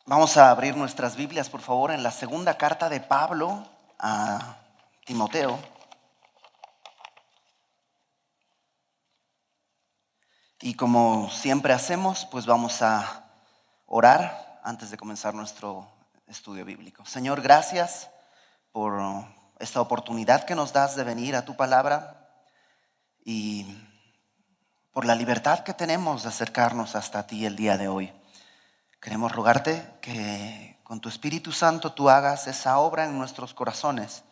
Vamos a abrir nuestras Biblias, por favor, en la segunda carta de Pablo a Timoteo. Y como siempre hacemos, pues vamos a orar antes de comenzar nuestro estudio bíblico. Señor, gracias por esta oportunidad que nos das de venir a tu palabra y por la libertad que tenemos de acercarnos hasta ti el día de hoy. Queremos rogarte que con tu Espíritu Santo tú hagas esa obra en nuestros corazones,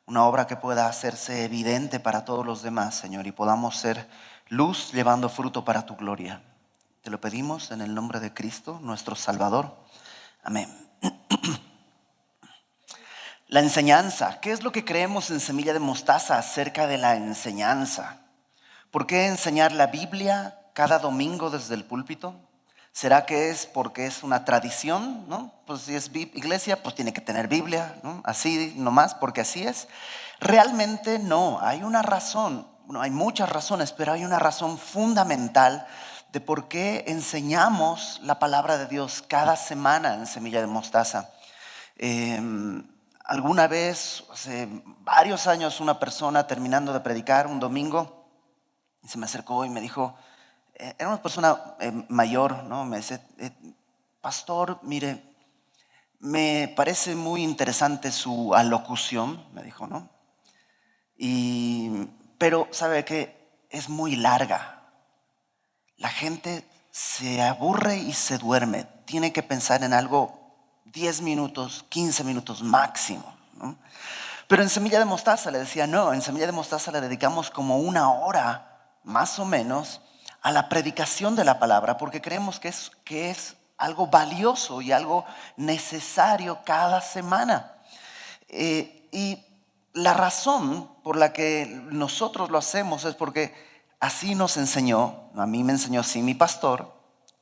una obra que pueda hacerse evidente para todos los demás, Señor, y podamos ser luz llevando fruto para tu gloria. Te lo pedimos en el nombre de Cristo, nuestro Salvador. Amén. La enseñanza. ¿Qué es lo que creemos en Semilla de Mostaza acerca de la enseñanza? ¿Por qué enseñar la Biblia cada domingo desde el púlpito? ¿Será que es porque es una tradición, ¿no? Pues si es iglesia, pues tiene que tener Biblia, ¿no? Así nomás, porque así es. Realmente no, hay una razón, bueno, hay muchas razones, pero hay una razón fundamental de por qué enseñamos la palabra de Dios cada semana en Semilla de Mostaza. Alguna vez, hace varios años, una persona terminando de predicar un domingo, se me acercó y me dijo, era una persona mayor, ¿no? Me dice, pastor, mire, me parece muy interesante su alocución, me dijo, ¿no? Pero sabe que es muy larga. La gente se aburre y se duerme. Tiene que pensar en algo 10 minutos, 15 minutos máximo, ¿no? Pero en Semilla de Mostaza le decía, no, en Semilla de Mostaza le dedicamos como 1 hora, más o menos, a la predicación de la palabra, porque creemos que es algo valioso y algo necesario cada semana. Y la razón por la que nosotros lo hacemos es porque así nos enseñó, a mí me enseñó así mi pastor,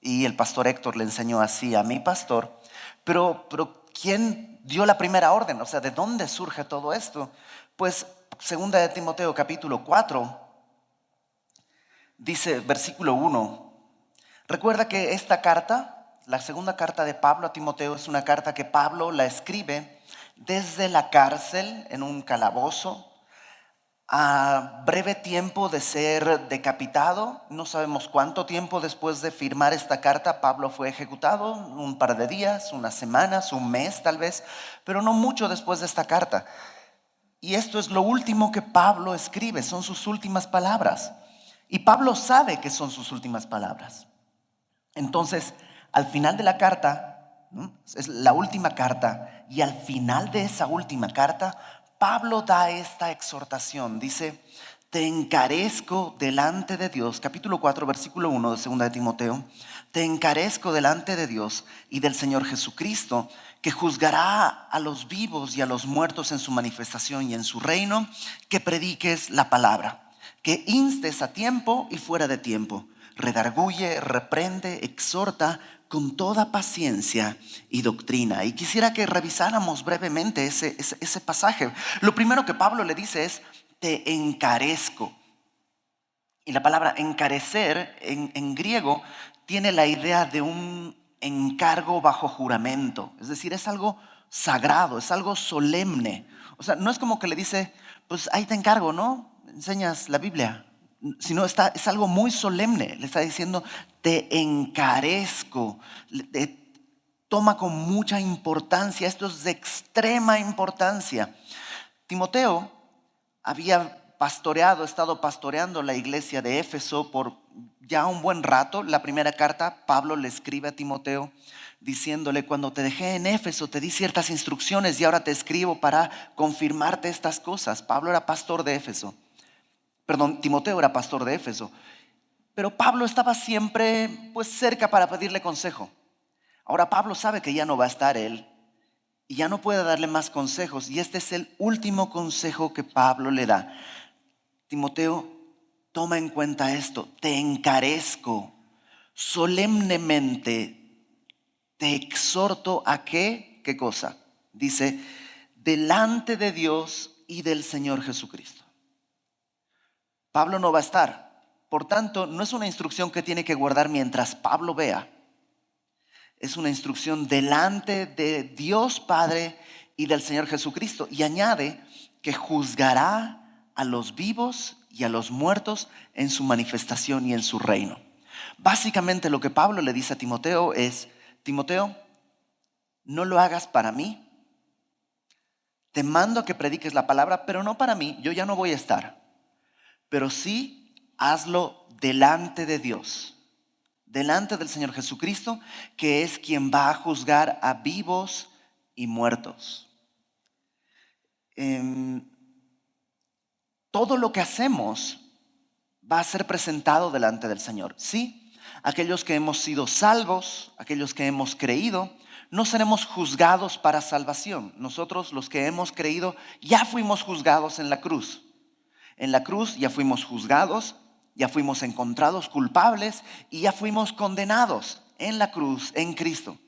y el pastor Héctor le enseñó así a mi pastor, pero ¿quién dio la primera orden? O sea, ¿de dónde surge todo esto? Pues segunda de Timoteo capítulo 4, dice versículo 1. Recuerda que esta carta, la segunda carta de Pablo a Timoteo, es una carta que Pablo la escribe desde la cárcel, en un calabozo, a breve tiempo de ser decapitado. No sabemos cuánto tiempo después de firmar esta carta Pablo fue ejecutado, un par de días, unas semanas, un mes tal vez, pero no mucho después de esta carta. Y esto es lo último que Pablo escribe, son sus últimas palabras. Y Pablo sabe que son sus últimas palabras. Entonces, al final de la carta, ¿no? Es la última carta, y al final de esa última carta, Pablo da esta exhortación. Dice, te encarezco delante de Dios, capítulo 4, versículo 1 de 2 de Timoteo, te encarezco delante de Dios y del Señor Jesucristo, que juzgará a los vivos y a los muertos en su manifestación y en su reino, que prediques la palabra, que instes a tiempo y fuera de tiempo, redarguye, reprende, exhorta con toda paciencia y doctrina. Y quisiera que revisáramos brevemente ese pasaje. Lo primero que Pablo le dice es, te encarezco. Y la palabra encarecer en griego tiene la idea de un encargo bajo juramento. Es decir, es algo sagrado, es algo solemne. O sea, no es como que le dice, pues ahí te encargo, ¿no? Enseñas la Biblia. Sino es algo muy solemne. Le está diciendo, te encarezco. Toma con mucha importancia. Esto es de extrema importancia. Timoteo había estado pastoreando la iglesia de Éfeso por ya un buen rato. La primera carta, Pablo le escribe a Timoteo diciéndole, cuando te dejé en Éfeso te di ciertas instrucciones y ahora te escribo para confirmarte estas cosas. Pablo era pastor de Éfeso. Timoteo era pastor de Éfeso. Pero Pablo estaba siempre pues cerca para pedirle consejo. Ahora Pablo sabe que ya no va a estar él y ya no puede darle más consejos. Y este es el último consejo que Pablo le da. Timoteo, toma en cuenta esto. Te encarezco solemnemente. Te exhorto a ¿qué cosa? Dice, delante de Dios y del Señor Jesucristo. Pablo no va a estar. Por tanto, no es una instrucción que tiene que guardar mientras Pablo vea. Es una instrucción delante de Dios Padre y del Señor Jesucristo. Y añade que juzgará a los vivos y a los muertos en su manifestación y en su reino. Básicamente lo que Pablo le dice a Timoteo es: Timoteo, no lo hagas para mí. Te mando a que prediques la palabra, pero no para mí, yo ya no voy a estar. Pero sí hazlo delante de Dios, delante del Señor Jesucristo, que es quien va a juzgar a vivos y muertos. Todo lo que hacemos va a ser presentado delante del Señor. Sí, aquellos que hemos sido salvos, aquellos que hemos creído, no seremos juzgados para salvación. Nosotros, los que hemos creído, ya fuimos juzgados en la cruz. En la cruz ya fuimos juzgados, ya fuimos encontrados culpables y ya fuimos condenados en la cruz, en Cristo.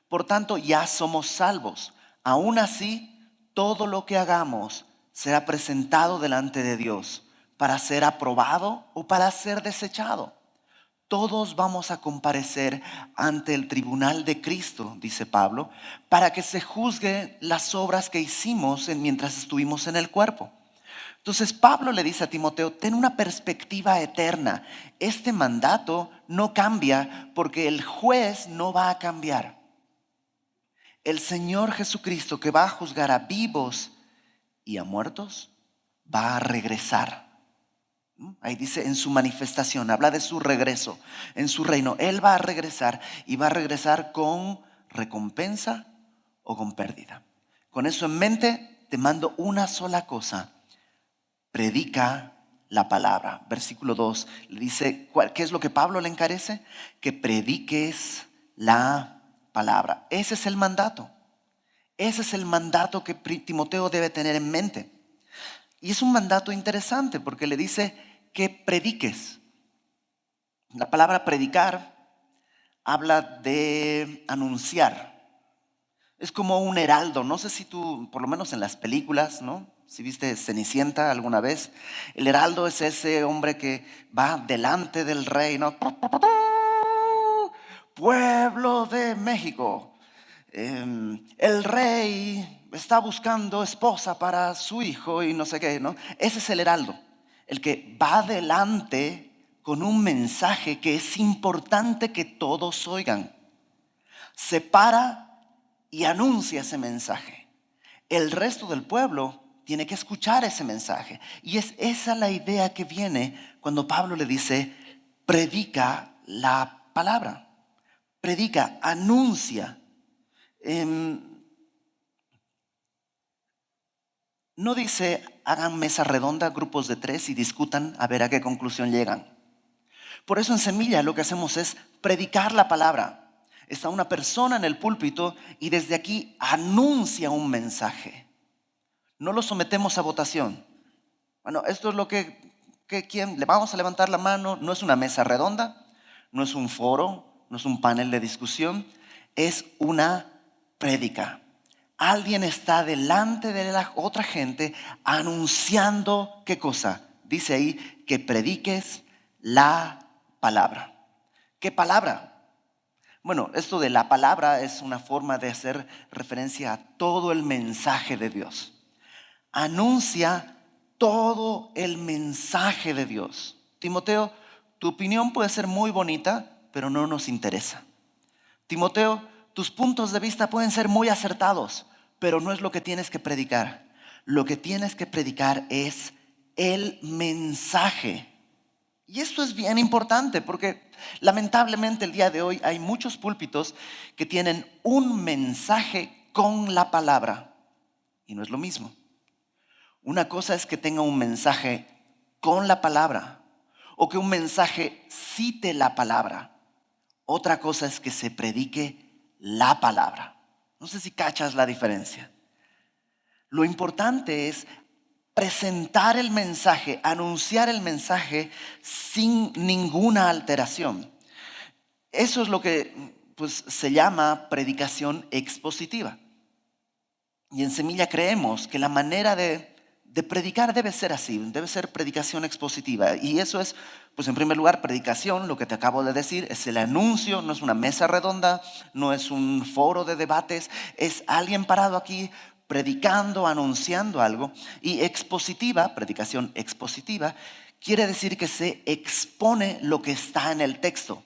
Por tanto, ya somos salvos. Aún así, todo lo que hagamos será presentado delante de Dios para ser aprobado o para ser desechado. Todos vamos a comparecer ante el tribunal de Cristo, dice Pablo, para que se juzgue las obras que hicimos mientras estuvimos en el cuerpo. Entonces Pablo le dice a Timoteo: ten una perspectiva eterna. Este mandato no cambia porque el juez no va a cambiar. El Señor Jesucristo, que va a juzgar a vivos y a muertos, va a regresar. Ahí dice en su manifestación, habla de su regreso, en su reino. Él va a regresar y va a regresar con recompensa o con pérdida. Con eso en mente, te mando una sola cosa: predica la palabra. Versículo 2 le dice, ¿qué es lo que Pablo le encarece? Que prediques la palabra. Ese es el mandato. Ese es el mandato que Timoteo debe tener en mente. Y es un mandato interesante porque le dice que prediques. La palabra predicar habla de anunciar. Es como un heraldo. No sé si tú, por lo menos en las películas, ¿no? Si viste Cenicienta alguna vez, el heraldo es ese hombre que va delante del rey, ¿no? Pueblo de México, el rey está buscando esposa para su hijo y no sé qué, ¿no? Ese es el heraldo, el que va delante con un mensaje que es importante que todos oigan. Se para y anuncia ese mensaje. El resto del pueblo tiene que escuchar ese mensaje. Y es esa la idea que viene cuando Pablo le dice: predica la palabra. Predica, anuncia. No dice hagan mesa redonda, grupos de 3 y discutan a ver a qué conclusión llegan. Por eso en Semilla lo que hacemos es predicar la palabra. Está una persona en el púlpito y desde aquí anuncia un mensaje. No lo sometemos a votación. Bueno, esto es lo que ¿quién? Le vamos a levantar la mano. No es una mesa redonda, no es un foro, no es un panel de discusión, es una prédica. Alguien está delante de la otra gente anunciando, ¿qué cosa? Dice ahí que prediques la palabra. ¿Qué palabra? Bueno, esto de la palabra es una forma de hacer referencia a todo el mensaje de Dios. Anuncia todo el mensaje de Dios. Timoteo, tu opinión puede ser muy bonita, pero no nos interesa. Timoteo, tus puntos de vista pueden ser muy acertados, pero no es lo que tienes que predicar. Lo que tienes que predicar es el mensaje. Y esto es bien importante porque lamentablemente el día de hoy hay muchos púlpitos que tienen un mensaje con la palabra y no es lo mismo. Una cosa es que tenga un mensaje con la palabra o que un mensaje cite la palabra. Otra cosa es que se predique la palabra. No sé si cachas la diferencia. Lo importante es presentar el mensaje, anunciar el mensaje sin ninguna alteración. Eso es lo que se llama predicación expositiva. Y en Semilla creemos que la manera de de predicar debe ser así, debe ser predicación expositiva. Y eso es, pues en primer lugar, predicación, lo que te acabo de decir, es el anuncio, no es una mesa redonda, no es un foro de debates, es alguien parado aquí predicando, anunciando algo. Y expositiva, predicación expositiva, quiere decir que se expone lo que está en el texto.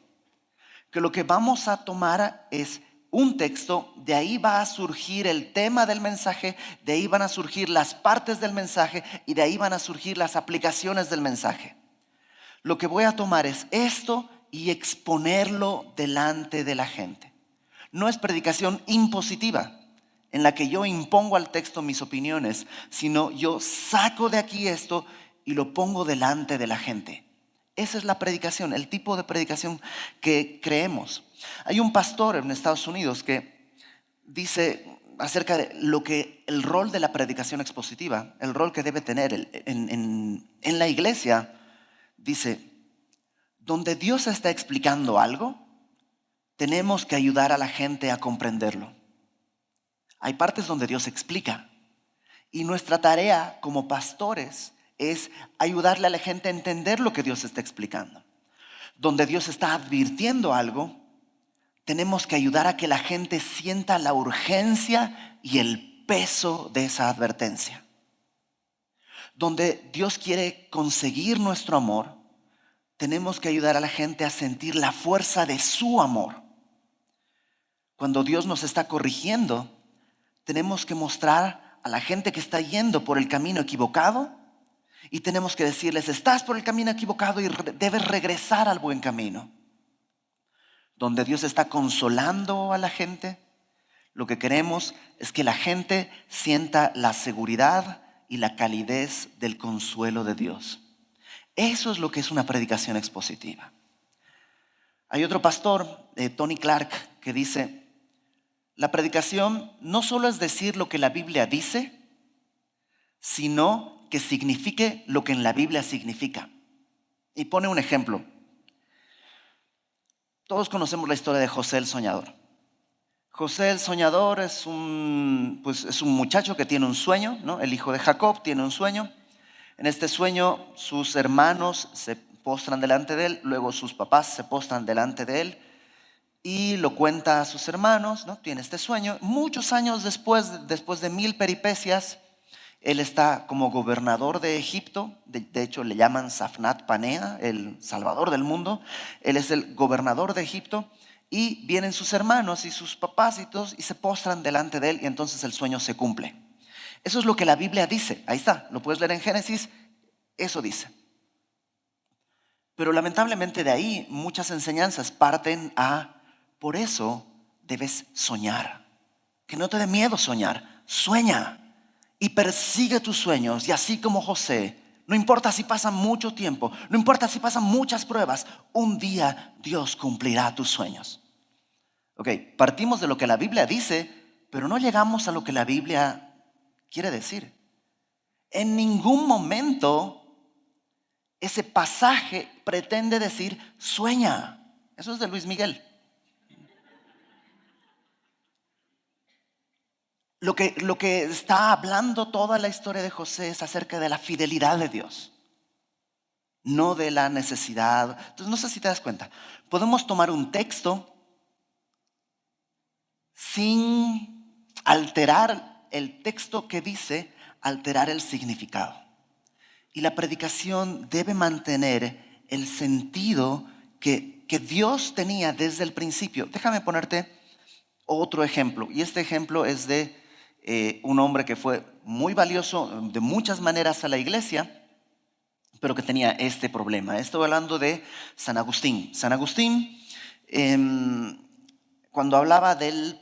Que lo que vamos a tomar es un texto, de ahí va a surgir el tema del mensaje, de ahí van a surgir las partes del mensaje y de ahí van a surgir las aplicaciones del mensaje. Lo que voy a tomar es esto y exponerlo delante de la gente. No es predicación impositiva, en la que yo impongo al texto mis opiniones, sino yo saco de aquí esto y lo pongo delante de la gente. Esa es la predicación, el tipo de predicación que creemos. Hay un pastor en Estados Unidos que dice acerca de el rol de la predicación expositiva, el rol que debe tener en la iglesia. Dice, donde Dios está explicando algo, tenemos que ayudar a la gente a comprenderlo. Hay partes donde Dios explica y nuestra tarea como pastores es ayudarle a la gente a entender lo que Dios está explicando. Donde Dios está advirtiendo algo, tenemos que ayudar a que la gente sienta la urgencia y el peso de esa advertencia. Donde Dios quiere conseguir nuestro amor, tenemos que ayudar a la gente a sentir la fuerza de su amor. Cuando Dios nos está corrigiendo, tenemos que mostrar a la gente que está yendo por el camino equivocado y tenemos que decirles, estás por el camino equivocado y debes regresar al buen camino. Donde Dios está consolando a la gente, lo que queremos es que la gente sienta la seguridad y la calidez del consuelo de Dios. Eso es lo que es una predicación expositiva. Hay otro pastor, Tony Clark, que dice, la predicación no solo es decir lo que la Biblia dice, sino que signifique lo que en la Biblia significa. Y pone un ejemplo. Todos conocemos la historia de José el Soñador. José el Soñador es un muchacho que tiene un sueño, ¿no? El hijo de Jacob tiene un sueño. En este sueño sus hermanos se postran delante de él, luego sus papás se postran delante de él y lo cuenta a sus hermanos, ¿no? Tiene este sueño. Muchos años después de 1000 peripecias, él está como gobernador de Egipto, de hecho le llaman Safnat Panea, el salvador del mundo. Él es el gobernador de Egipto y vienen sus hermanos y sus papás y todos y se postran delante de él y entonces el sueño se cumple. Eso es lo que la Biblia dice, ahí está, lo puedes leer en Génesis, eso dice. Pero lamentablemente de ahí muchas enseñanzas parten a, por eso debes soñar, que no te dé miedo soñar, sueña. Y persigue tus sueños y así como José, no importa si pasa mucho tiempo, no importa si pasan muchas pruebas, un día Dios cumplirá tus sueños. Ok, partimos de lo que la Biblia dice, pero no llegamos a lo que la Biblia quiere decir. En ningún momento ese pasaje pretende decir sueña. Eso es de Luis Miguel. Lo que está hablando toda la historia de José es acerca de la fidelidad de Dios, no de la necesidad. Entonces, no sé si te das cuenta. Podemos tomar un texto sin alterar el texto que dice, alterar el significado. Y la predicación debe mantener el sentido que Dios tenía desde el principio. Déjame ponerte otro ejemplo. Y este ejemplo es de un hombre que fue muy valioso de muchas maneras a la iglesia, pero que tenía este problema. Estoy hablando de San Agustín. San Agustín, cuando hablaba de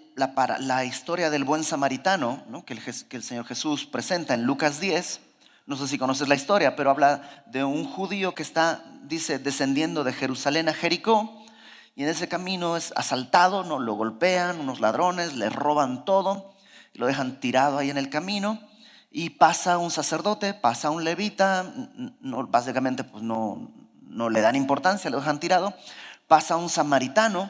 la historia del buen samaritano, ¿no? que el Señor Jesús presenta en Lucas 10, no sé si conoces la historia, pero habla de un judío que está, dice, descendiendo de Jerusalén a Jericó, y en ese camino es asaltado, ¿no? Lo golpean unos ladrones, le roban todo, lo dejan tirado ahí en el camino y pasa un sacerdote, pasa un levita, básicamente pues no le dan importancia, lo dejan tirado. Pasa un samaritano,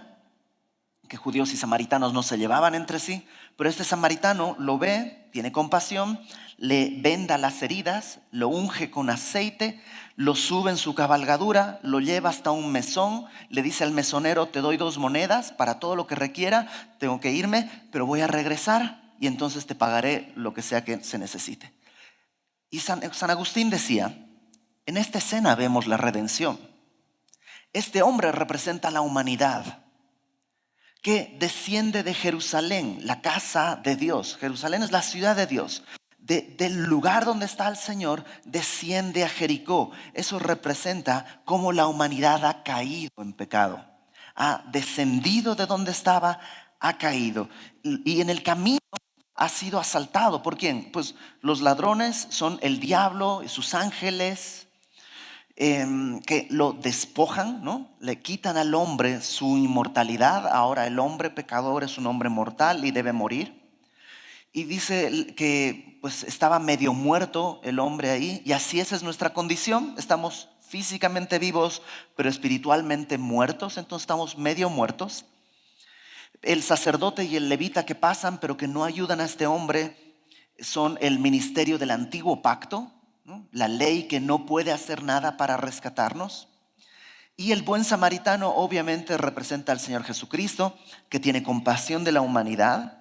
que judíos y samaritanos no se llevaban entre sí, pero este samaritano lo ve tiene compasión, le venda las heridas, lo unge con aceite, lo sube en su cabalgadura, lo lleva hasta un mesón, le dice al mesonero: te doy 2 monedas para todo lo que requiera, tengo que irme, pero voy a regresar y entonces te pagaré lo que sea que se necesite. Y San Agustín decía: en esta escena vemos la redención. Este hombre representa la humanidad que desciende de Jerusalén, la casa de Dios. Jerusalén es la ciudad de Dios. Del lugar donde está el Señor, desciende a Jericó. Eso representa cómo la humanidad ha caído en pecado. Ha descendido de donde estaba, ha caído. Y en el camino ha sido asaltado. ¿Por quién? Pues los ladrones son el diablo y sus ángeles, que lo despojan, ¿no? Le quitan al hombre su inmortalidad. Ahora el hombre pecador es un hombre mortal y debe morir. Y dice que pues estaba medio muerto el hombre ahí, y así esa es nuestra condición. Estamos físicamente vivos, pero espiritualmente muertos. Entonces estamos medio muertos. El sacerdote y el levita que pasan, pero que no ayudan a este hombre, son el ministerio del antiguo pacto, ¿no? La ley que no puede hacer nada para rescatarnos. Y el buen samaritano obviamente representa al Señor Jesucristo, que tiene compasión de la humanidad,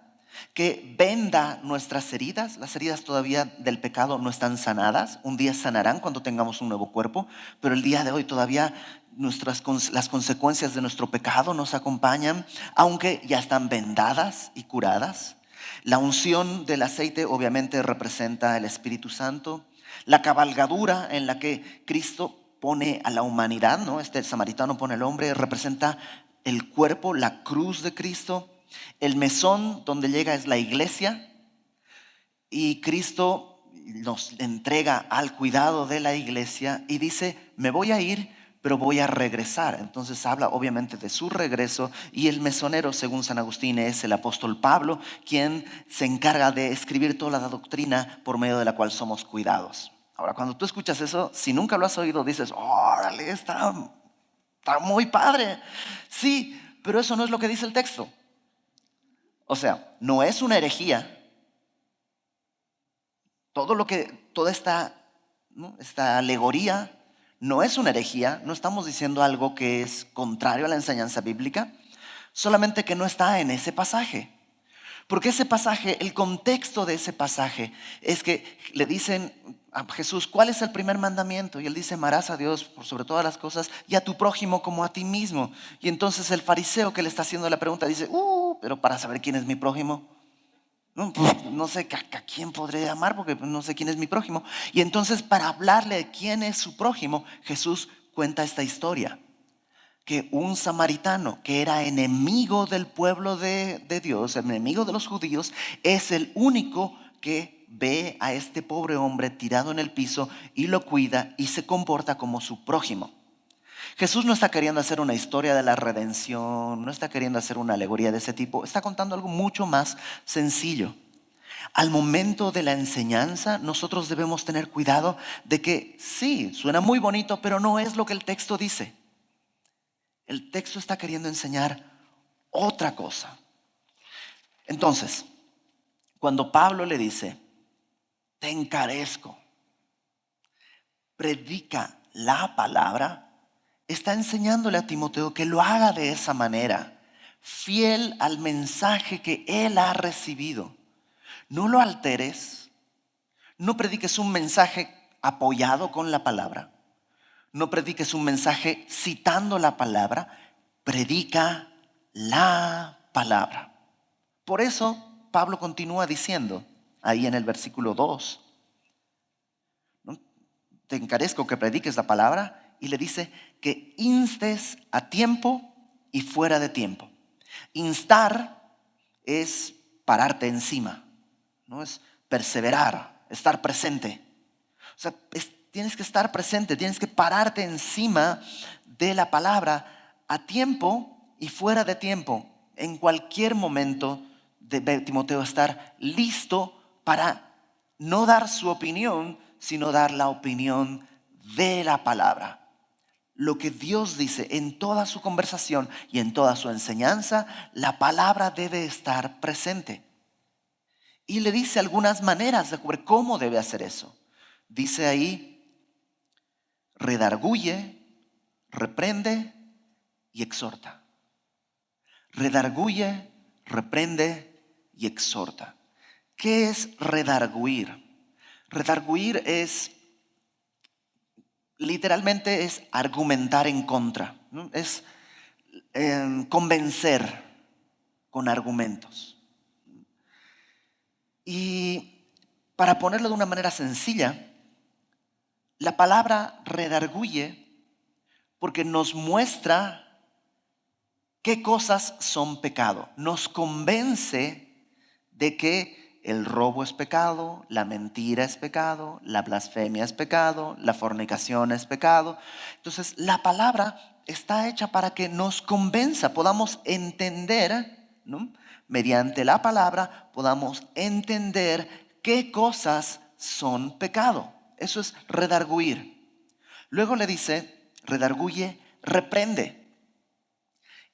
que venda nuestras heridas. Las heridas todavía del pecado no están sanadas. Un día sanarán cuando tengamos un nuevo cuerpo, pero el día de hoy todavía las consecuencias de nuestro pecado nos acompañan, aunque ya están vendadas y curadas. La unción del aceite obviamente representa el Espíritu Santo. La cabalgadura en la que Cristo pone a la humanidad, ¿no? Este samaritano pone al hombre, representa el cuerpo, la cruz de Cristo. El mesón donde llega es la iglesia, y Cristo nos entrega al cuidado de la iglesia y dice: me voy a ir, pero voy a regresar. Entonces habla obviamente de su regreso, y el mesonero, según San Agustín, es el apóstol Pablo, quien se encarga de escribir toda la doctrina por medio de la cual somos cuidados. Ahora, cuando tú escuchas eso, si nunca lo has oído, dices: órale, está muy padre. Sí, pero eso no es lo que dice el texto. O sea, no es una herejía. Toda esta, ¿no?, esta alegoría no es una herejía. No estamos diciendo algo que es contrario a la enseñanza bíblica, solamente que no está en ese pasaje. Porque ese pasaje, el contexto de ese pasaje es que le dicen a Jesús: ¿cuál es el primer mandamiento? Y él dice: amarás a Dios por sobre todas las cosas y a tu prójimo como a ti mismo. Y entonces el fariseo que le está haciendo la pregunta dice: pero para saber quién es mi prójimo, no sé a quién podré amar, porque no sé quién es mi prójimo. Y entonces, para hablarle de quién es su prójimo, Jesús cuenta esta historia: que un samaritano que era enemigo del pueblo de Dios, enemigo de los judíos, es el único que ve a este pobre hombre tirado en el piso y lo cuida y se comporta como su prójimo. Jesús no está queriendo hacer una historia de la redención, no está queriendo hacer una alegoría de ese tipo. Está contando algo mucho más sencillo. Al momento de la enseñanza, nosotros debemos tener cuidado de que sí, suena muy bonito, pero no es lo que el texto dice. El texto está queriendo enseñar otra cosa. Entonces, cuando Pablo le dice: te encarezco, predica la palabra, está enseñándole a Timoteo que lo haga de esa manera, fiel al mensaje que él ha recibido. No lo alteres, no prediques un mensaje apoyado con la palabra, no prediques un mensaje citando la palabra, predica la palabra. Por eso Pablo continúa diciendo ahí en el versículo 2, ¿no?, te encarezco que prediques la palabra, y le dice que instes a tiempo y fuera de tiempo. Instar es pararte encima, ¿no? Es perseverar, estar presente. O sea, tienes que estar presente, tienes que pararte encima de la palabra a tiempo y fuera de tiempo. En cualquier momento debe Timoteo estar listo para no dar su opinión, sino dar la opinión de la palabra. Lo que Dios dice en toda su conversación y en toda su enseñanza, la palabra debe estar presente. Y le dice algunas maneras de cómo debe hacer eso. Dice ahí, redarguye, reprende y exhorta. Redarguye, reprende y exhorta. ¿Qué es redarguir? Redarguir literalmente es argumentar en contra, ¿no? Es convencer con argumentos. Y para ponerlo de una manera sencilla, la palabra redarguye porque nos muestra qué cosas son pecado. Nos convence de que el robo es pecado, la mentira es pecado, la blasfemia es pecado, la fornicación es pecado. Entonces, la palabra está hecha para que nos convenza, podamos entender, ¿no? Mediante la palabra podamos entender qué cosas son pecado. Eso es redarguir. Luego le dice, redarguye, reprende.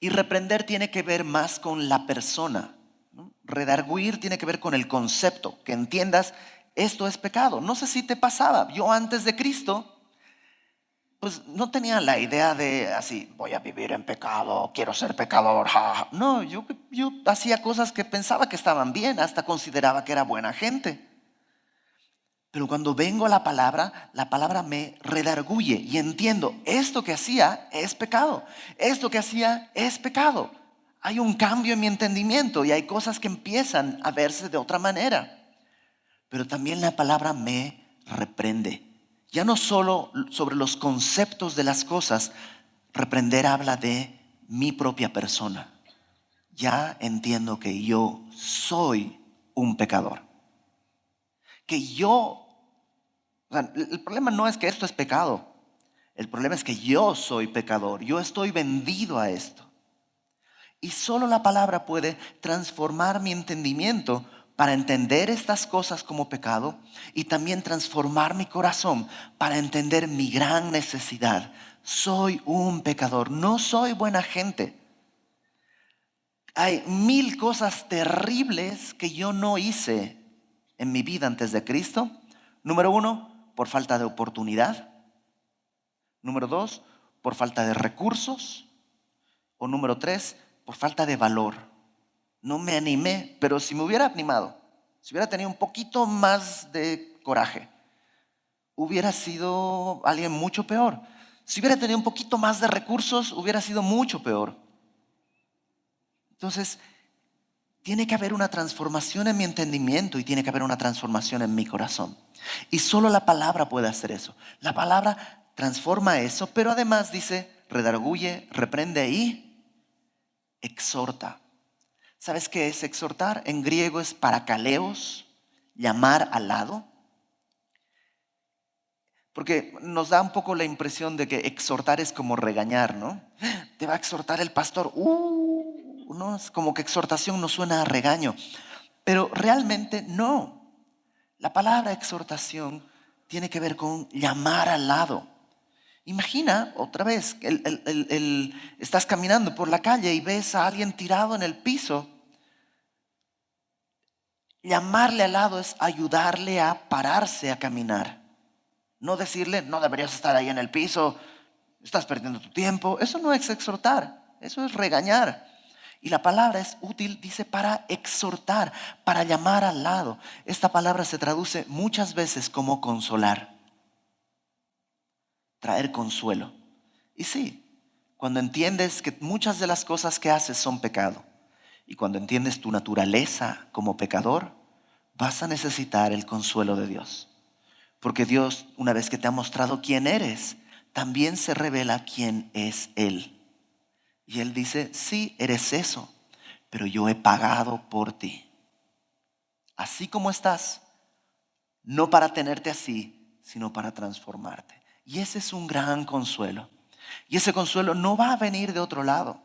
Y reprender tiene que ver más con la persona, ¿no? Redarguir tiene que ver con el concepto, que entiendas, esto es pecado. No sé si te pasaba, yo antes de Cristo, pues no tenía la idea de así, voy a vivir en pecado, quiero ser pecador. Ja, ja. No, yo hacía cosas que pensaba que estaban bien, hasta consideraba que era buena gente. Pero cuando vengo a la palabra me redarguye y entiendo, esto que hacía es pecado, esto que hacía es pecado. Hay un cambio en mi entendimiento y hay cosas que empiezan a verse de otra manera. Pero también la palabra me reprende. Ya no solo sobre los conceptos de las cosas, reprender habla de mi propia persona. Ya entiendo que yo soy un pecador. Que yo O sea, el problema no es que esto es pecado. El problema es que yo soy pecador. Yo estoy vendido a esto. Y solo la palabra puede transformar mi entendimiento para entender estas cosas como pecado y también transformar mi corazón para entender mi gran necesidad. Soy un pecador, no soy buena gente. Hay 1000 cosas terribles que yo no hice en mi vida antes de Cristo. Número 1, por falta de oportunidad. Número 2, por falta de recursos. O número 3, por falta de valor. No me animé, pero si me hubiera animado, si hubiera tenido un poquito más de coraje, hubiera sido alguien mucho peor. Si hubiera tenido un poquito más de recursos, hubiera sido mucho peor. Entonces, tiene que haber una transformación en mi entendimiento y tiene que haber una transformación en mi corazón. Y solo la palabra puede hacer eso. La palabra transforma eso, pero además dice, redarguye, reprende y exhorta. ¿Sabes qué es exhortar? En griego es parakaleos, llamar al lado. Porque nos da un poco la impresión de que exhortar es como regañar, ¿no? Te va a exhortar el pastor. No, es como que exhortación nos suena a regaño. Pero realmente no. La palabra exhortación tiene que ver con llamar al lado. Imagina otra vez, estás caminando por la calle y ves a alguien tirado en el piso. Llamarle al lado es ayudarle a pararse a caminar. No decirle, no deberías estar ahí en el piso, estás perdiendo tu tiempo. Eso no es exhortar, eso es regañar. Y la palabra es útil, dice, para exhortar, para llamar al lado. Esta palabra se traduce muchas veces como consolar, traer consuelo. Y sí, cuando entiendes que muchas de las cosas que haces son pecado y cuando entiendes tu naturaleza como pecador, vas a necesitar el consuelo de Dios. Porque Dios, una vez que te ha mostrado quién eres, también se revela quién es Él. Y Él dice, sí, eres eso, pero yo he pagado por ti. Así como estás, no para tenerte así, sino para transformarte. Y ese es un gran consuelo. Y ese consuelo no va a venir de otro lado.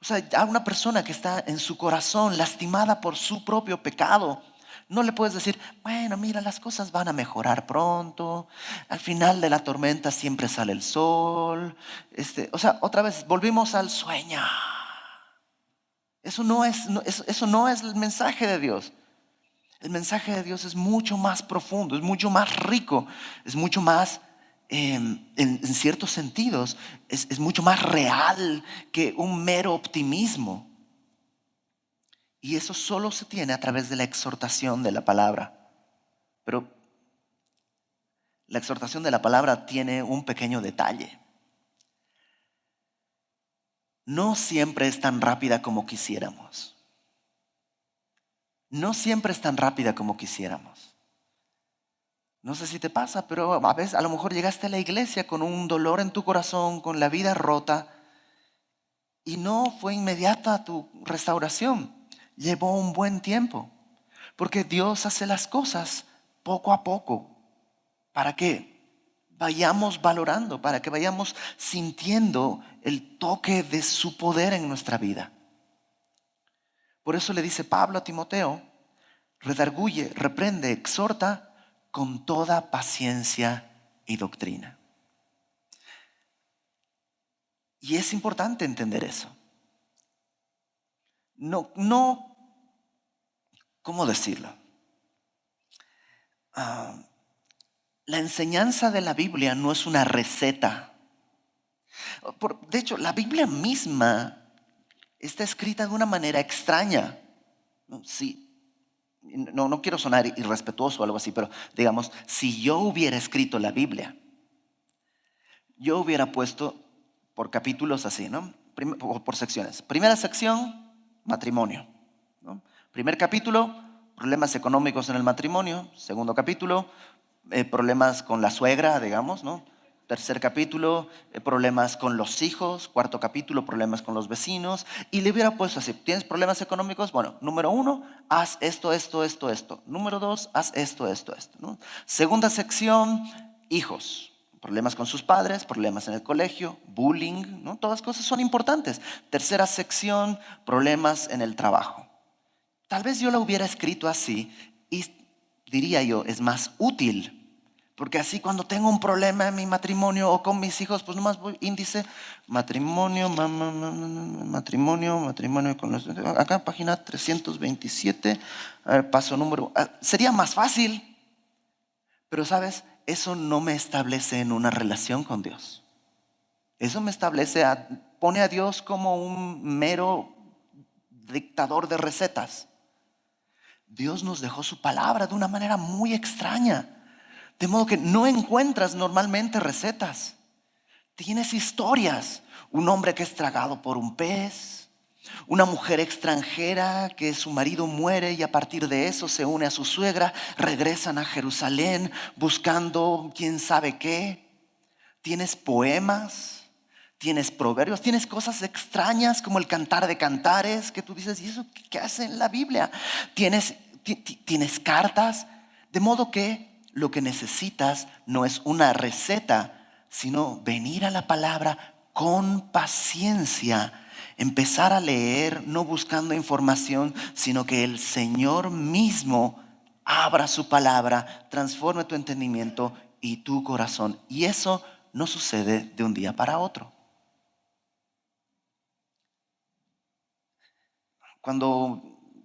O sea, a una persona que está en su corazón lastimada por su propio pecado, no le puedes decir, bueno, mira, las cosas van a mejorar pronto. Al final de la tormenta siempre sale el sol. O sea, otra vez, volvimos al sueño. Eso no es el mensaje de Dios. El mensaje de Dios es mucho más profundo, es mucho más rico, es mucho más, en ciertos sentidos, es mucho más real que un mero optimismo. Y eso solo se tiene a través de la exhortación de la palabra. Pero la exhortación de la palabra tiene un pequeño detalle. No siempre es tan rápida como quisiéramos. No siempre es tan rápida como quisiéramos. No sé si te pasa, pero a veces a lo mejor llegaste a la iglesia con un dolor en tu corazón, con la vida rota, y no fue inmediata tu restauración. Llevó un buen tiempo, porque Dios hace las cosas poco a poco. ¿Para qué? Vayamos valorando, para que vayamos sintiendo el toque de su poder en nuestra vida. Por eso le dice Pablo a Timoteo: redarguye, reprende, exhorta con toda paciencia y doctrina. Y es importante entender eso. No, ¿cómo decirlo? La enseñanza de la Biblia no es una receta. De hecho, la Biblia misma está escrita de una manera extraña. ¿No? Sí, no quiero sonar irrespetuoso o algo así, pero digamos, si yo hubiera escrito la Biblia, yo hubiera puesto por capítulos así, ¿no? Por secciones. Primera sección, matrimonio, ¿no? Primer capítulo, problemas económicos en el matrimonio. Segundo capítulo, problemas con la suegra, digamos, ¿no? Tercer capítulo, problemas con los hijos. Cuarto capítulo, problemas con los vecinos. Y le hubiera puesto así: ¿tienes problemas económicos? Bueno, número 1, haz esto, esto, esto, esto. Número 2, haz esto, esto, esto, ¿no? Segunda sección, hijos. Problemas con sus padres, problemas en el colegio, bullying, ¿no? Todas cosas son importantes. Tercera sección, problemas en el trabajo. Tal vez yo la hubiera escrito así y diría yo, es más útil. Porque así cuando tengo un problema en mi matrimonio o con mis hijos, pues nomás voy índice, matrimonio, matrimonio con los... Acá página 327, a ver, paso número... Sería más fácil, pero ¿sabes? Eso no me establece en una relación con Dios. Eso me establece, pone a Dios como un mero dictador de recetas. Dios nos dejó su palabra de una manera muy extraña. De modo que no encuentras normalmente recetas. Tienes historias. Un hombre que es tragado por un pez. Una mujer extranjera que su marido muere y a partir de eso se une a su suegra. Regresan a Jerusalén buscando quién sabe qué. Tienes poemas. Tienes proverbios, tienes cosas extrañas como el Cantar de Cantares, que tú dices, ¿y eso qué hace en la Biblia? Tienes cartas, de modo que lo que necesitas no es una receta, sino venir a la palabra con paciencia, empezar a leer, no buscando información, sino que el Señor mismo abra su palabra, transforme tu entendimiento y tu corazón. Y eso no sucede de un día para otro. Cuando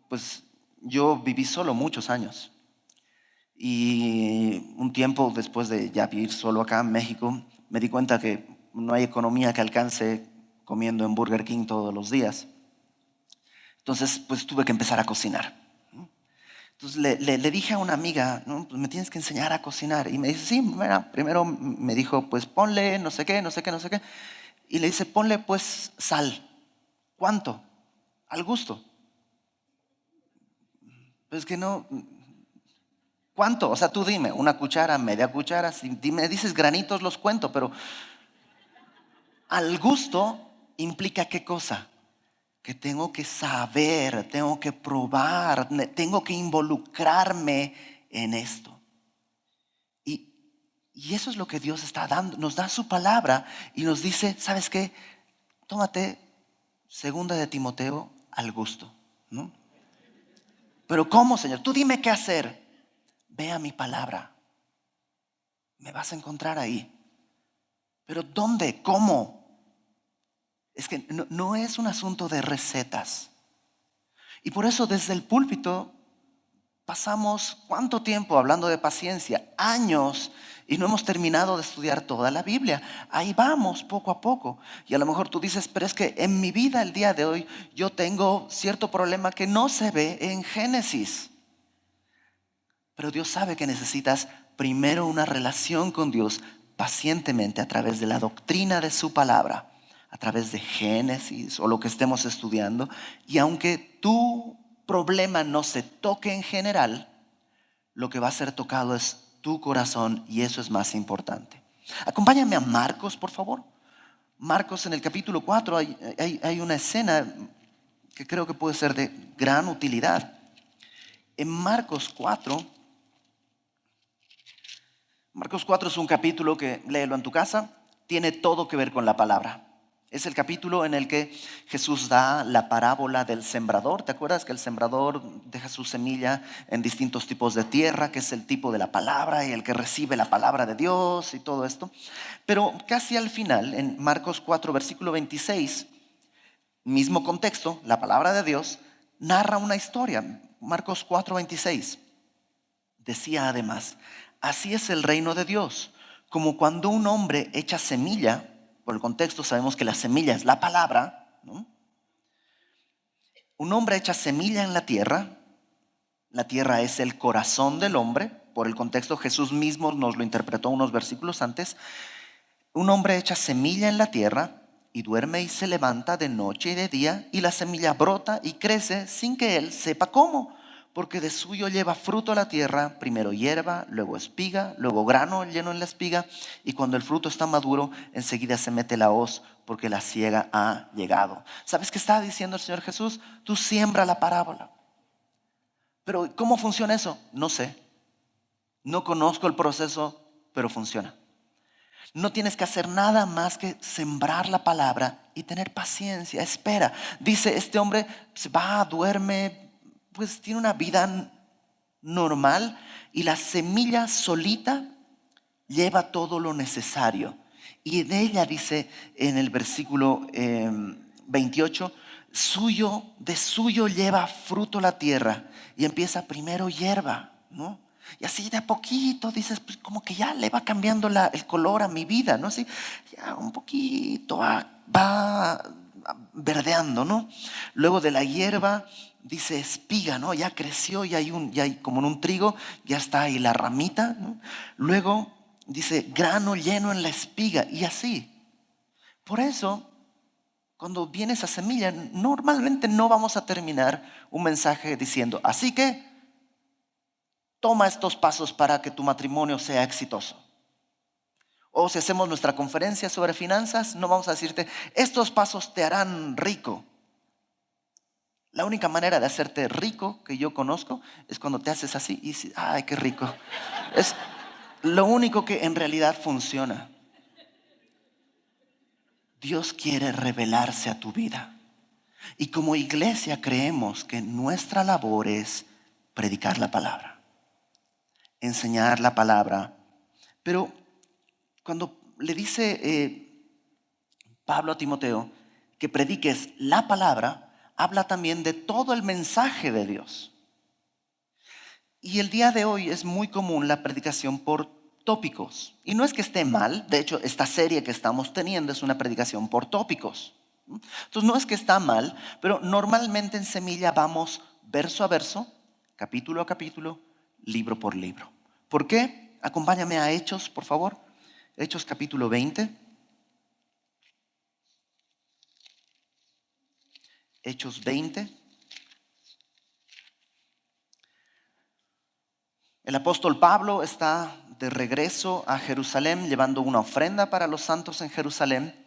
pues yo viví solo muchos años y un tiempo después de ya vivir solo acá en México, me di cuenta que no hay economía que alcance comiendo en Burger King todos los días. Entonces pues tuve que empezar a cocinar. Entonces le dije a una amiga, ¿no? Pues me tienes que enseñar a cocinar. Y me dice, sí, mira, primero me dijo, pues ponle no sé qué, no sé qué, no sé qué. Y le dice, ponle pues sal. ¿Cuánto? Al gusto. Pues que no, ¿cuánto? O sea, tú dime, una cuchara, media cuchara, si me dices granitos los cuento, pero al gusto implica ¿qué cosa? Que tengo que saber, tengo que probar, tengo que involucrarme en esto. Y, y eso es lo que Dios está dando, nos da su palabra y nos dice, ¿sabes qué? Tómate segunda de Timoteo al gusto, ¿no? Pero ¿cómo, Señor? Tú dime qué hacer. Ve a mi palabra. Me vas a encontrar ahí. Pero ¿dónde? ¿Cómo? Es que no es un asunto de recetas. Y por eso desde el púlpito pasamos ¿cuánto tiempo hablando de paciencia? Años, y no hemos terminado de estudiar toda la Biblia. Ahí vamos, poco a poco. Y a lo mejor tú dices, pero es que en mi vida el día de hoy yo tengo cierto problema que no se ve en Génesis. Pero Dios sabe que necesitas primero una relación con Dios pacientemente a través de la doctrina de su palabra, a través de Génesis o lo que estemos estudiando. Y aunque tu problema no se toque en general, lo que va a ser tocado es tu corazón, y eso es más importante. Acompáñame a Marcos, por favor. Marcos, en el capítulo 4 hay una escena que creo que puede ser de gran utilidad. En Marcos 4 es un capítulo que, léelo en tu casa, tiene todo que ver con la palabra. Es el capítulo en el que Jesús da la parábola del sembrador. ¿Te acuerdas que el sembrador deja su semilla en distintos tipos de tierra, que es el tipo de la palabra y el que recibe la palabra de Dios y todo esto? Pero casi al final, en Marcos 4, versículo 26, mismo contexto, la palabra de Dios narra una historia. Marcos 4, 26 decía además: así es el reino de Dios, como cuando un hombre echa semilla. Por el contexto sabemos que la semilla es la palabra, ¿no? Un hombre echa semilla en la tierra es el corazón del hombre. Por el contexto Jesús mismo nos lo interpretó unos versículos antes. Un hombre echa semilla en la tierra y duerme y se levanta de noche y de día, y la semilla brota y crece sin que él sepa cómo, porque de suyo lleva fruto a la tierra, primero hierba, luego espiga, luego grano lleno en la espiga, y cuando el fruto está maduro, enseguida se mete la hoz, porque la siega ha llegado. ¿Sabes qué está diciendo el Señor Jesús? Tú siembra la parábola. Pero ¿cómo funciona eso? No sé. No conozco el proceso, pero funciona. No tienes que hacer nada más que sembrar la palabra y tener paciencia, espera. Dice, este hombre se va, duerme, pues tiene una vida normal, y la semilla solita lleva todo lo necesario. Y en ella dice en el versículo 28, de suyo lleva fruto la tierra, y empieza primero hierba, ¿no? Y así de a poquito dices, pues como que ya le va cambiando el color a mi vida, ¿no? Así, ya un poquito va verdeando, ¿no? Luego de la hierba dice espiga, ¿no? Ya creció, ya hay como en un trigo, ya está ahí la ramita, ¿no? Luego dice grano lleno en la espiga, y así. Por eso, cuando viene esa semilla, normalmente no vamos a terminar un mensaje diciendo, así que toma estos pasos para que tu matrimonio sea exitoso. O si hacemos nuestra conferencia sobre finanzas, no vamos a decirte, estos pasos te harán rico. La única manera de hacerte rico que yo conozco es cuando te haces así y dices, ay, qué rico. Es lo único que en realidad funciona. Dios quiere revelarse a tu vida. Y como iglesia creemos que nuestra labor es predicar la palabra, enseñar la palabra. Pero cuando le dice Pablo a Timoteo que prediques la palabra, habla también de todo el mensaje de Dios. Y el día de hoy es muy común la predicación por tópicos. Y no es que esté mal, de hecho esta serie que estamos teniendo es una predicación por tópicos. Entonces no es que está mal, pero normalmente en Semilla vamos verso a verso, capítulo a capítulo, libro por libro. ¿Por qué? Acompáñame a Hechos, por favor. Hechos capítulo 20. Hechos 20. El apóstol Pablo está de regreso a Jerusalén llevando una ofrenda para los santos en Jerusalén,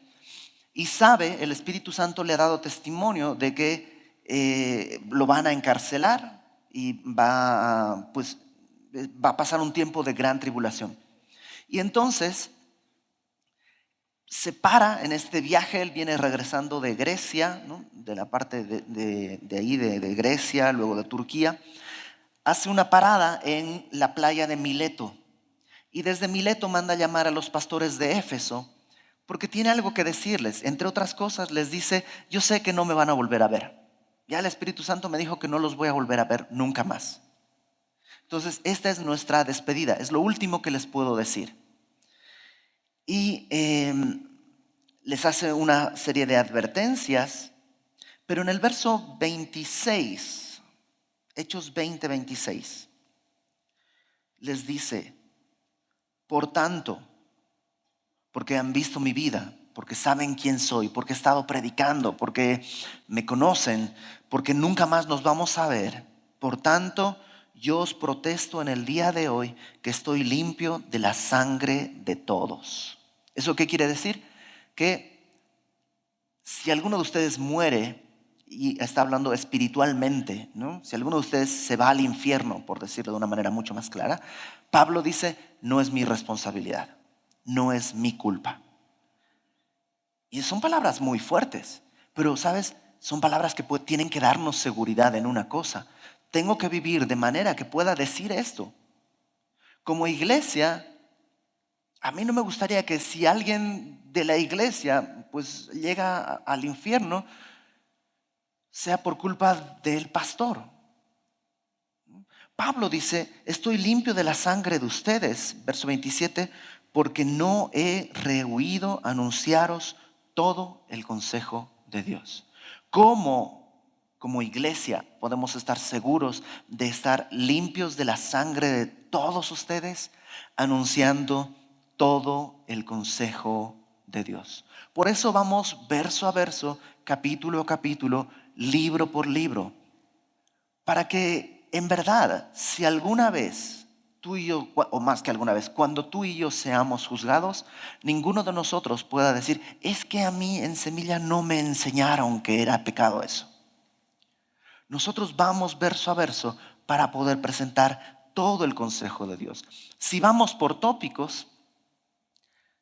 y sabe, el Espíritu Santo le ha dado testimonio de que lo van a encarcelar y va a pasar un tiempo de gran tribulación. Y entonces se para en este viaje. Él viene regresando de Grecia, ¿no? De la parte de ahí, de Grecia, luego de Turquía. Hace una parada en la playa de Mileto, y desde Mileto manda a llamar a los pastores de Éfeso porque tiene algo que decirles. Entre otras cosas les dice, yo sé que no me van a volver a ver. Ya el Espíritu Santo me dijo que no los voy a volver a ver nunca más. Entonces, esta es nuestra despedida. Es lo último que les puedo decir. Y les hace una serie de advertencias, pero en el verso 26, Hechos 20:26, les dice: por tanto, porque han visto mi vida, porque saben quién soy, porque he estado predicando, porque me conocen, porque nunca más nos vamos a ver. Por tanto, yo os protesto en el día de hoy que estoy limpio de la sangre de todos. ¿Eso qué quiere decir? Que si alguno de ustedes muere, y está hablando espiritualmente, ¿no? Si alguno de ustedes se va al infierno, por decirlo de una manera mucho más clara, Pablo dice: no es mi responsabilidad, no es mi culpa. Y son palabras muy fuertes, pero ¿sabes? Son palabras que tienen que darnos seguridad en una cosa. Tengo que vivir de manera que pueda decir esto. Como iglesia, a mí no me gustaría que si alguien de la iglesia pues llega al infierno, sea por culpa del pastor. Pablo dice: estoy limpio de la sangre de ustedes, verso 27, porque no he rehuido anunciaros todo el consejo de Dios. Como iglesia podemos estar seguros de estar limpios de la sangre de todos ustedes, anunciando todo el consejo de Dios. Por eso vamos verso a verso, capítulo a capítulo, libro por libro, para que en verdad, si alguna vez tú y yo, o más que alguna vez, cuando tú y yo seamos juzgados, ninguno de nosotros pueda decir: es que a mí en Semilla no me enseñaron que era pecado eso. Nosotros vamos verso a verso para poder presentar todo el consejo de Dios. Si vamos por tópicos,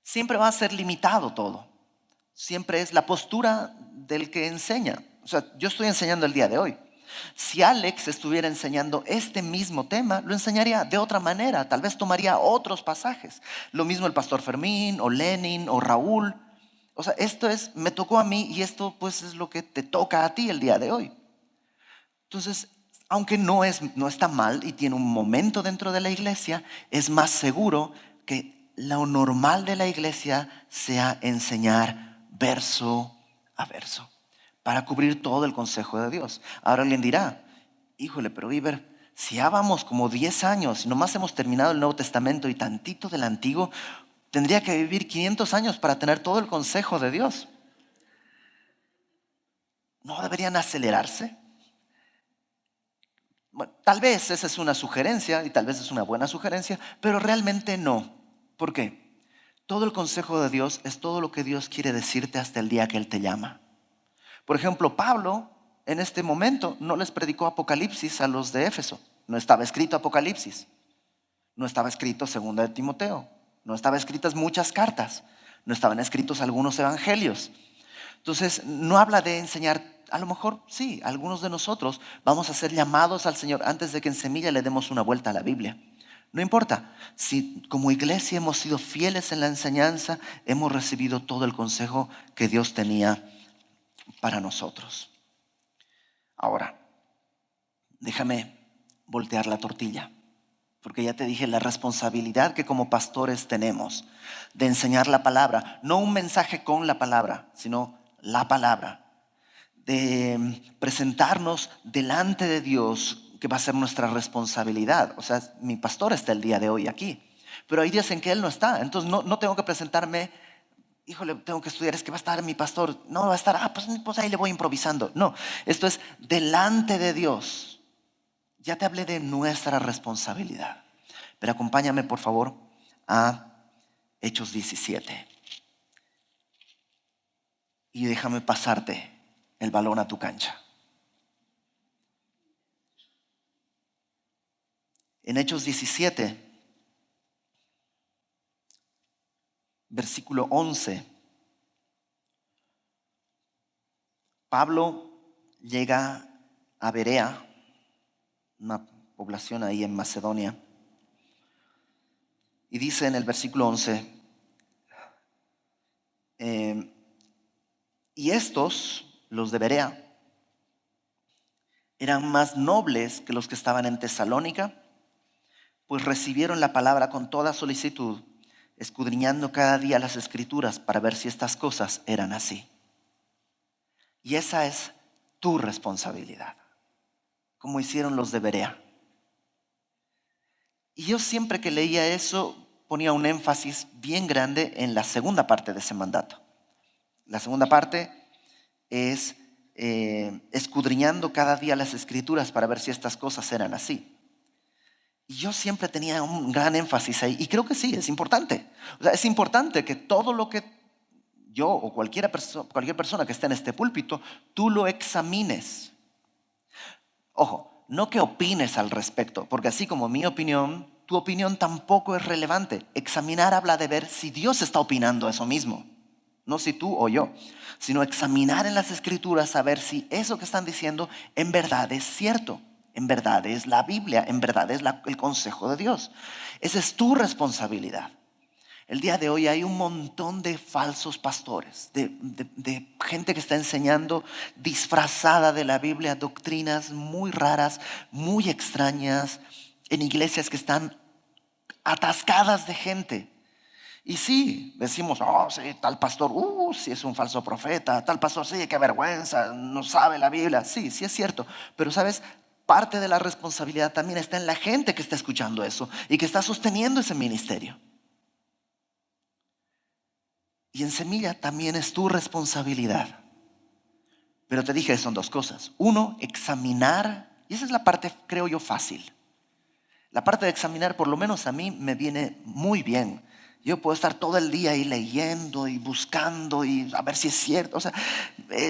siempre va a ser limitado todo. Siempre es la postura del que enseña. O sea, yo estoy enseñando el día de hoy. Si Alex estuviera enseñando este mismo tema, lo enseñaría de otra manera. Tal vez tomaría otros pasajes. Lo mismo el pastor Fermín o Lenin o Raúl. O sea, me tocó a mí y esto pues es lo que te toca a ti el día de hoy. Entonces, aunque no está mal y tiene un momento dentro de la iglesia, es más seguro que lo normal de la iglesia sea enseñar verso a verso para cubrir todo el consejo de Dios. Ahora alguien dirá: híjole, pero Iber, si ya vamos como 10 años y nomás hemos terminado el Nuevo Testamento y tantito del Antiguo, tendría que vivir 500 años para tener todo el consejo de Dios. ¿No deberían acelerarse? Bueno, tal vez esa es una sugerencia y tal vez es una buena sugerencia, pero realmente no. ¿Por qué? Todo el consejo de Dios es todo lo que Dios quiere decirte hasta el día que Él te llama. Por ejemplo, Pablo en este momento no les predicó Apocalipsis a los de Éfeso. No estaba escrito Apocalipsis. No estaba escrito Segunda de Timoteo. No estaban escritas muchas cartas. No estaban escritos algunos evangelios. Entonces, no habla de enseñar. A lo mejor sí, algunos de nosotros vamos a ser llamados al Señor antes de que en Semilla le demos una vuelta a la Biblia. No importa, si como iglesia hemos sido fieles en la enseñanza, hemos recibido todo el consejo que Dios tenía para nosotros. Ahora, déjame voltear la tortilla, porque ya te dije la responsabilidad que como pastores tenemos de enseñar la palabra, no un mensaje con la palabra, sino la palabra, de presentarnos delante de Dios, que va a ser nuestra responsabilidad. O sea, mi pastor está el día de hoy aquí, pero hay días en que él no está, entonces no tengo que presentarme: híjole, tengo que estudiar, es que va a estar mi pastor, no va a estar, pues ahí le voy improvisando. No, esto es delante de Dios. Ya te hablé de nuestra responsabilidad, pero acompáñame por favor a Hechos 17 y déjame pasarte el balón a tu cancha. En Hechos 17, versículo 11, Pablo llega a Berea, una población ahí en Macedonia, y dice en el versículo 11, y estos, los de Berea, eran más nobles que los que estaban en Tesalónica, pues recibieron la palabra con toda solicitud, escudriñando cada día las Escrituras para ver si estas cosas eran así. Y esa es tu responsabilidad, como hicieron los de Berea. Y yo siempre que leía eso ponía un énfasis bien grande en la segunda parte de ese mandato. La segunda parte es escudriñando cada día las Escrituras para ver si estas cosas eran así. Y yo siempre tenía un gran énfasis ahí. Y creo que sí, es importante. O sea, es importante que todo lo que yo o cualquier persona que esté en este púlpito, tú lo examines. Ojo, no que opines al respecto, porque así como mi opinión, tu opinión tampoco es relevante. Examinar habla de ver si Dios está opinando eso mismo. No si tú o yo, sino examinar en las Escrituras a ver si eso que están diciendo en verdad es cierto, en verdad es la Biblia, en verdad es el consejo de Dios. Esa es tu responsabilidad. El día de hoy hay un montón de falsos pastores, de gente que está enseñando disfrazada de la Biblia doctrinas muy raras, muy extrañas, en iglesias que están atascadas de gente. Y sí, decimos, oh, sí, tal pastor, sí es un falso profeta, tal pastor, sí, qué vergüenza, no sabe la Biblia. Sí, sí es cierto, pero sabes, parte de la responsabilidad también está en la gente que está escuchando eso y que está sosteniendo ese ministerio. Y en Semilla también es tu responsabilidad. Pero te dije, son dos cosas. Uno, examinar, y esa es la parte, creo yo, fácil. La parte de examinar, por lo menos a mí, me viene muy bien. Yo puedo estar todo el día ahí leyendo y buscando y a ver si es cierto. O sea,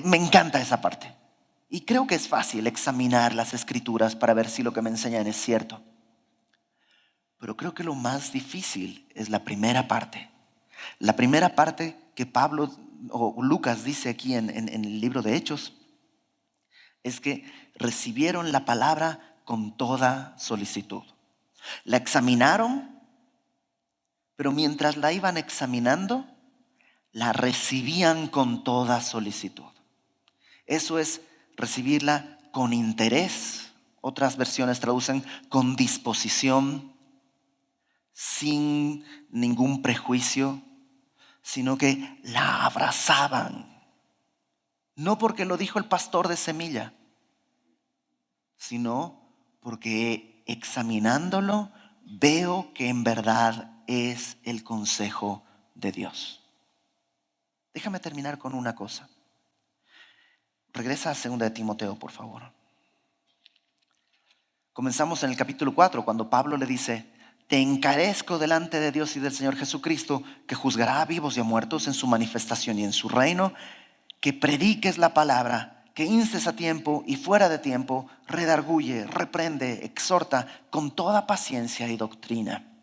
me encanta esa parte. Y creo que es fácil examinar las Escrituras para ver si lo que me enseñan es cierto. Pero creo que lo más difícil es la primera parte. La primera parte que Pablo o Lucas dice aquí en el libro de Hechos es que recibieron la palabra con toda solicitud. La examinaron, pero mientras la iban examinando, la recibían con toda solicitud. Eso es recibirla con interés. Otras versiones traducen con disposición, sin ningún prejuicio, sino que la abrazaban. No porque lo dijo el pastor de Semilla, sino porque examinándolo veo que en verdad es el consejo de Dios. Déjame terminar con una cosa. Regresa a 2 de Timoteo, por favor. Comenzamos en el capítulo 4, cuando Pablo le dice: te encarezco delante de Dios y del Señor Jesucristo, que juzgará a vivos y a muertos en su manifestación y en su reino, que prediques la palabra, que instes a tiempo y fuera de tiempo, redarguye, reprende, exhorta con toda paciencia y doctrina.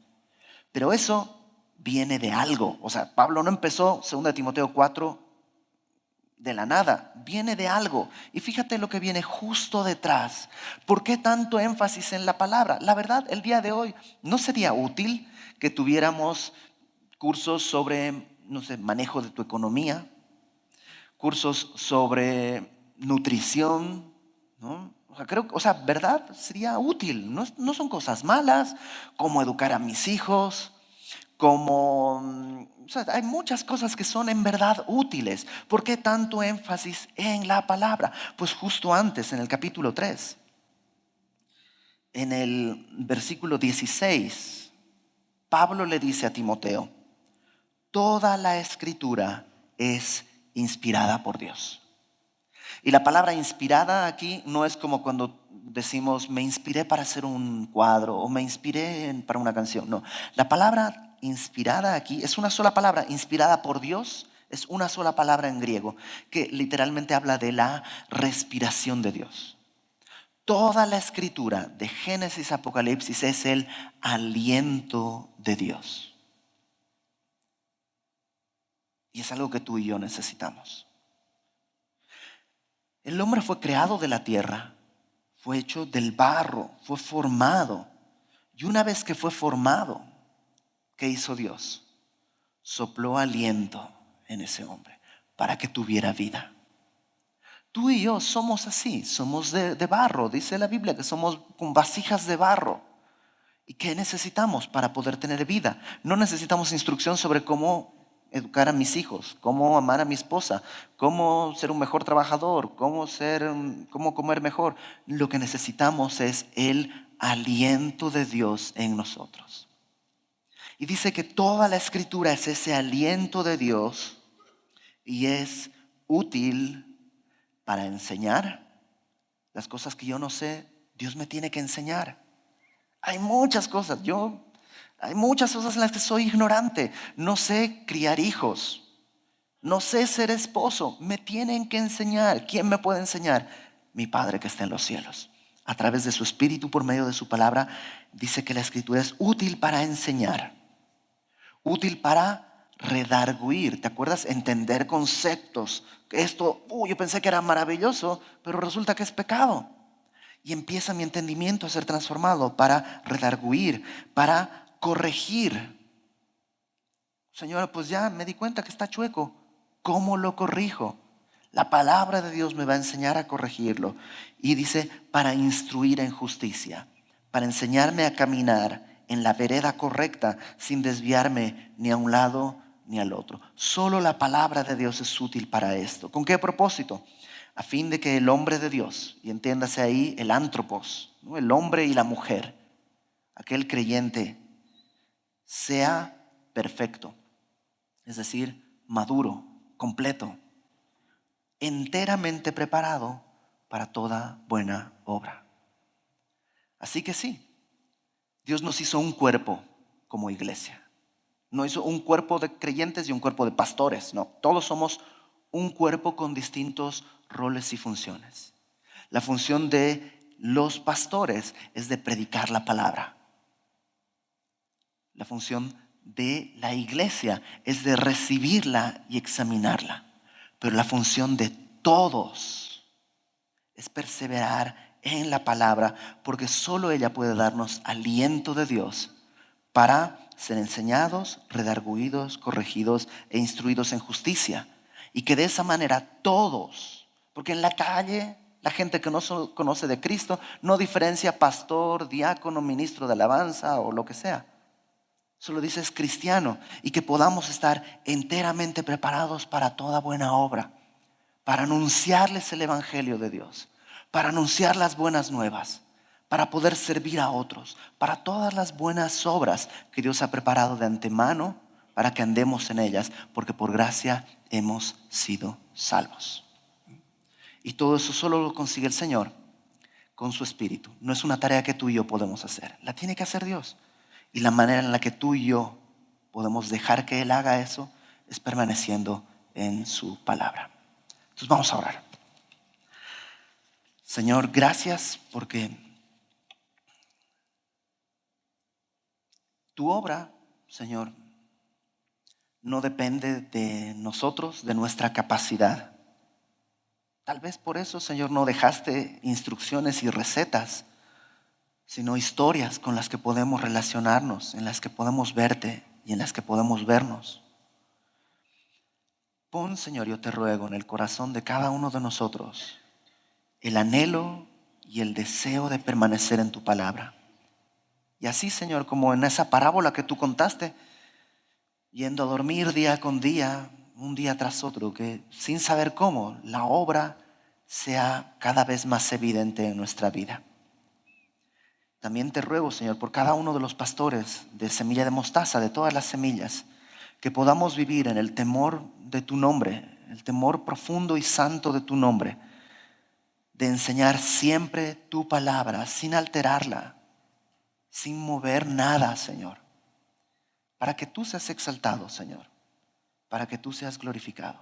Pero eso viene de algo. O sea, Pablo no empezó 2 de Timoteo 4 de la nada, viene de algo. Y fíjate lo que viene justo detrás. ¿Por qué tanto énfasis en la palabra? La verdad, el día de hoy no sería útil que tuviéramos cursos sobre, no sé, manejo de tu economía, cursos sobre nutrición, ¿no? ¿Verdad? Sería útil. No son cosas malas, como educar a mis hijos, hay muchas cosas que son en verdad útiles. ¿Por qué tanto énfasis en la palabra? Pues justo antes, en el capítulo 3, en el versículo 16, Pablo le dice a Timoteo: toda la escritura es inspirada por Dios. Y la palabra inspirada aquí no es como cuando decimos me inspiré para hacer un cuadro o me inspiré para una canción. No, la palabra inspirada aquí es una sola palabra. Inspirada por Dios es una sola palabra en griego que literalmente habla de la respiración de Dios. Toda la escritura de Génesis a Apocalipsis es el aliento de Dios. Y es algo que tú y yo necesitamos. El hombre fue creado de la tierra, fue hecho del barro, fue formado. Y una vez que fue formado, ¿qué hizo Dios? Sopló aliento en ese hombre para que tuviera vida. Tú y yo somos así, somos de barro. Dice la Biblia que somos con vasijas de barro. ¿Y qué necesitamos para poder tener vida? No necesitamos instrucción sobre cómo educar a mis hijos, cómo amar a mi esposa, cómo ser un mejor trabajador, cómo comer mejor. Lo que necesitamos es el aliento de Dios en nosotros. Y dice que toda la escritura es ese aliento de Dios y es útil para enseñar. Las cosas que yo no sé, Dios me tiene que enseñar. Hay muchas cosas, hay muchas cosas en las que soy ignorante. No sé criar hijos, no sé ser esposo. Me tienen que enseñar. ¿Quién me puede enseñar? Mi Padre que está en los cielos. A través de su Espíritu, por medio de su palabra, dice que la Escritura es útil para enseñar, útil para redarguir. ¿Te acuerdas? Entender conceptos. Esto, yo pensé que era maravilloso, pero resulta que es pecado. Y empieza mi entendimiento a ser transformado para redarguir, para corregir. Señora, pues ya me di cuenta que está chueco. ¿Cómo lo corrijo? La palabra de Dios me va a enseñar a corregirlo. Y dice, para instruir en justicia, para enseñarme a caminar en la vereda correcta sin desviarme ni a un lado ni al otro. Solo la palabra de Dios es útil para esto. ¿Con qué propósito? A fin de que el hombre de Dios, y entiéndase ahí el antropos, ¿no? El hombre y la mujer, aquel creyente, sea perfecto, es decir, maduro, completo, enteramente preparado para toda buena obra. Así que sí, Dios nos hizo un cuerpo como iglesia. No hizo un cuerpo de creyentes y un cuerpo de pastores, no. Todos somos un cuerpo con distintos roles y funciones. La función de los pastores es de predicar la palabra. La función de la iglesia es de recibirla y examinarla. Pero la función de todos es perseverar en la palabra, porque solo ella puede darnos aliento de Dios para ser enseñados, redarguidos, corregidos e instruidos en justicia. Y que de esa manera todos, porque en la calle la gente que no conoce de Cristo no diferencia pastor, diácono, ministro de alabanza o lo que sea. Solo dice es cristiano, y que podamos estar enteramente preparados para toda buena obra, para anunciarles el evangelio de Dios, para anunciar las buenas nuevas, para poder servir a otros, para todas las buenas obras que Dios ha preparado de antemano para que andemos en ellas, porque por gracia hemos sido salvos. Y todo eso solo lo consigue el Señor con su Espíritu. No es una tarea que tú y yo podemos hacer, la tiene que hacer Dios. Y la manera en la que tú y yo podemos dejar que Él haga eso es permaneciendo en su palabra. Entonces vamos a orar. Señor, gracias porque tu obra, Señor, no depende de nosotros, de nuestra capacidad. Tal vez por eso, Señor, no dejaste instrucciones y recetas, sino historias con las que podemos relacionarnos, en las que podemos verte y en las que podemos vernos. Pon, Señor, yo te ruego, en el corazón de cada uno de nosotros el anhelo y el deseo de permanecer en tu palabra. Y así, Señor, como en esa parábola que tú contaste, yendo a dormir día con día, un día tras otro, que sin saber cómo, la obra sea cada vez más evidente en nuestra vida. También te ruego, Señor, por cada uno de los pastores de Semilla de Mostaza, de todas las semillas, que podamos vivir en el temor de tu nombre, el temor profundo y santo de tu nombre, de enseñar siempre tu palabra sin alterarla, sin mover nada, Señor, para que tú seas exaltado, Señor, para que tú seas glorificado.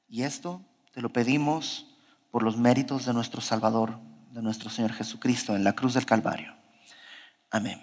Y esto te lo pedimos por los méritos de nuestro Salvador, de nuestro Señor Jesucristo en la cruz del Calvario. Amén.